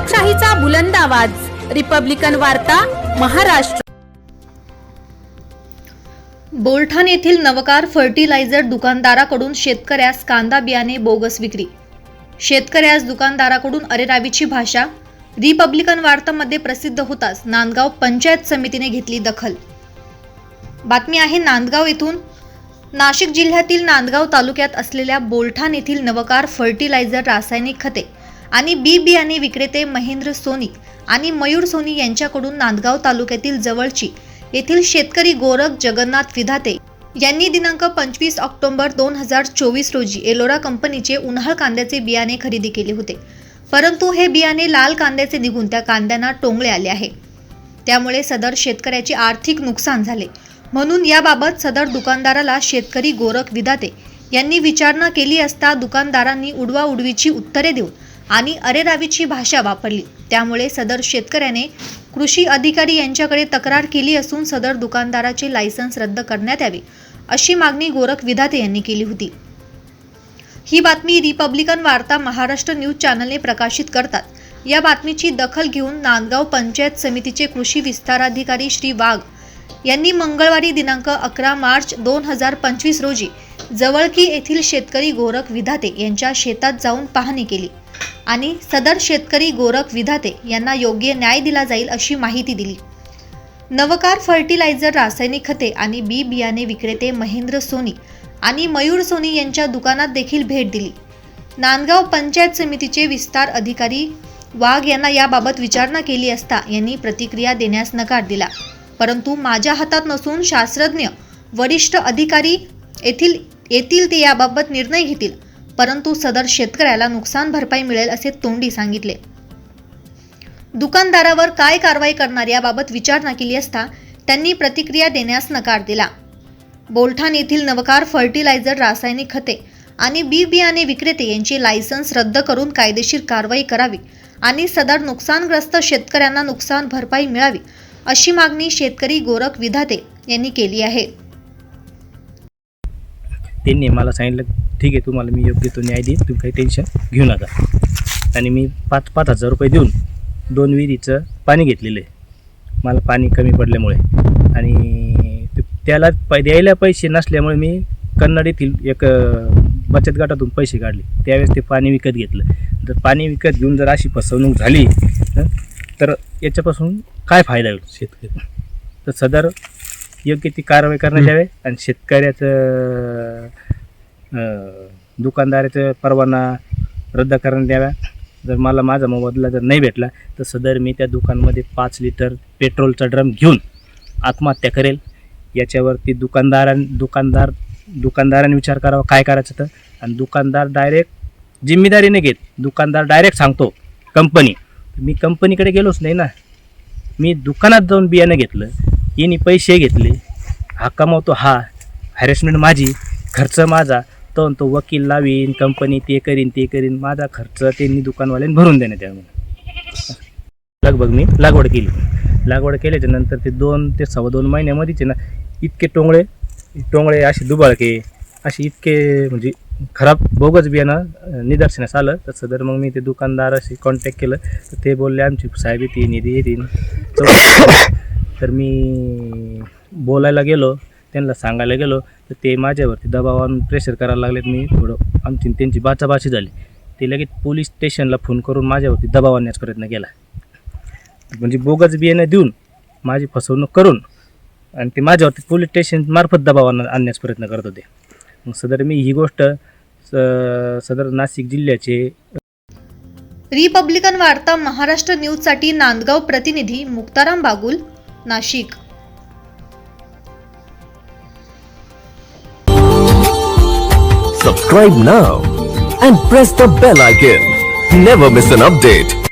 लोकशाहीचा बुलंद आवाज, रिपब्लिकन वार्ता, महाराष्ट्र। बोलठाण येथील नवकार फर्टिलायझर दुकानदाराकडून शेतकऱ्यास कांदा बियाणे बोगस विक्री। शेतकऱ्यास दुकानदाराकडून अरेरावीची भाषा। रिपब्लिकन वार्तामध्ये प्रसिद्ध होताच नांदगाव पंचायत समितीने घेतली दखल। बातमी आहे नांदगाव येथून। नाशिक जिल्ह्यातील नांदगाव तालुक्यात असलेल्या बोलठाण येथील नवकार फर्टिलायझर रासायनिक खते आणि बी बियाणे विक्रेते महेंद्र सोनी आणि मयूर सोनी यांच्याकडून नांदगाव तालुक्यातील जवळची येथील शेतकरी गोरख जगन्नाथ विधाते यांनी दिनांक 25 ऑक्टोबर 2024 रोजी एलोरा कंपनीचे उन्हाळ कांद्याचे बियाणे खरेदी केले होते, परंतु हे बियाणे लाल कांद्याचे निघून त्या कांद्यांना टोंगळे आले आहे। त्यामुळे सदर शेतकऱ्याचे आर्थिक नुकसान झाले। म्हणून याबाबत सदर दुकानदाराला शेतकरी गोरख विधाते यांनी विचारणा केली असता दुकानदारांनी उडवाउडवीची उत्तरे देऊन आणि अरेरावीची भाषा वापरली। त्यामुळे सदर शेतकऱ्याने कृषी अधिकारी यांच्याकडे तक्रार केली असून सदर दुकानदाराचे लायसन्स रद्द करण्यात यावे अशी मागणी गोरख विधाते यांनी केली होती। ही बातमी रिपब्लिकन वार्ता महाराष्ट्र न्यूज चॅनलने प्रकाशित करतात। या बातमीची दखल घेऊन नांदगाव पंचायत समितीचे कृषी विस्ताराधिकारी श्री वाघ यांनी मंगळवारी दिनांक 11 मार्च 2025 रोजी जवळकी येथील शेतकरी गोरख विधाते यांच्या शेतात जाऊन पाहणी केली आणि सदर शेतकरी गोरख विधाते यांना योग्य न्याय दिला जाईल अशी माहिती दिली। नवकार फर्टिलायझर रासायनिक खते आणि बी बियाणे विक्रेते महेंद्र सोनी आणि मयूर सोनी यांच्या दुकानात देखील भेट दिली। नांदगाव पंचायत समितीचे विस्तार अधिकारी वाघ यांना याबाबत विचारणा केली असता यांनी प्रतिक्रिया देण्यास नकार दिला, परंतु माझ्या हातात नसून शास्त्रज्ञ वरिष्ठ अधिकारी येतील ते याबाबत निर्णय घेतील, परंतु सदर शेतकऱ्याला नुकसान भरपाई मिळेल असे तोंडी सांगितले। दुकानदारावर काय कारवाई करणार याबाबत विचारणा केली असता त्यांनी प्रतिक्रिया देण्यास नकार दिला। बोलठाण येथील नवकार फर्टिलायझर रासायनिक खते आणि बी बियाणे विक्रेते यांचे लायसन्स रद्द करून कायदेशीर कारवाई करावी आणि सदर नुकसानग्रस्त शेतकऱ्यांना नुकसान भरपाई मिळावी अशी मागणी शेतकरी गोरख विधाते यांनी केली आहे। त्यांनी मला सांगितलं, ठीक आहे, तुम्हाला मी योग्य तो न्याय देईन, तुम्ही काही टेन्शन घेऊ नका। आणि मी 5,000 रुपये देऊन 2 विहिरीचं पाणी घेतलेलं आहे। मला पाणी कमी पडल्यामुळे आणि त्याला द्यायला पैसे नसल्यामुळे मी कन्नड येथील एक बचत गटातून पैसे काढले। त्यावेळेस ते पाणी विकत घेतलं। जर पाणी विकत घेऊन जर अशी फसवणूक झाली तर याच्यापासून काय फायदा होईल शेतकरी? तर सदर योग्य ती कारवाई करण्यात यावी आणि शेतकऱ्याचं दुकानदाराचं परवाना रद्द करण्यात यावा। जर मला माझा मोबदला जर नाही भेटला तर सदर मी त्या दुकानमध्ये 5 लिटर पेट्रोलचा ड्रम घेऊन आत्महत्या करेल। याच्यावरती दुकानदाराने विचार करावा काय करायचं तर। आणि दुकानदार डायरेक्ट जिम्मेदारी नाही घेत, दुकानदार डायरेक्ट सांगतो कंपनी। मी कंपनीकडे गेलोच नाही ना, मी दुकानात जाऊन बियाणं घेतलं, यांनी पैसे घेतले, हा कमावतो, हा हॅरेसमेंट माझी, खर्च माझा, तो वकील लावीन, कंपनी ते करीन, माझा खर्च त्यांनी दुकानवाल्यांनी भरून देण्यात यावं। लगभग मी लागवड केल्याच्या नंतर ते 2 ते 2.25 महिन्यामध्येच ना इतके टोंगळे असे दुबाळके असे इतके म्हणजे खराब बोगस बियाणं निदर्शनास आलं। तर सदर मग मी ते दुकानदाराशी कॉन्टॅक्ट केलं तर ते बोलले आमची साहेब येतील। तर मी बोलायला गेलो, त्यांना सांगायला गेलो तर ते माझ्यावरती दबावानं प्रेशर करायला लागलेत। मी थोडं आमची त्यांची बाचाबाची झाली। ते लगेच पोलीस स्टेशनला फोन करून माझ्यावरती दबाव आणण्याचा प्रयत्न केला, म्हणजे बोगस बियाणं देऊन माझी फसवणूक करून आणि ते माझ्यावरती पोलीस स्टेशन मार्फत दबाव आणण्याचा प्रयत्न करत होते। मग सदर मी ही गोष्ट सदर नाशिक जिल्ह्याचे रिपब्लिकन वार्ता महाराष्ट्र न्यूजसाठी नांदगाव प्रतिनिधी Muktaram Bagul, Nashik. Subscribe now and press the bell icon. Never miss an update.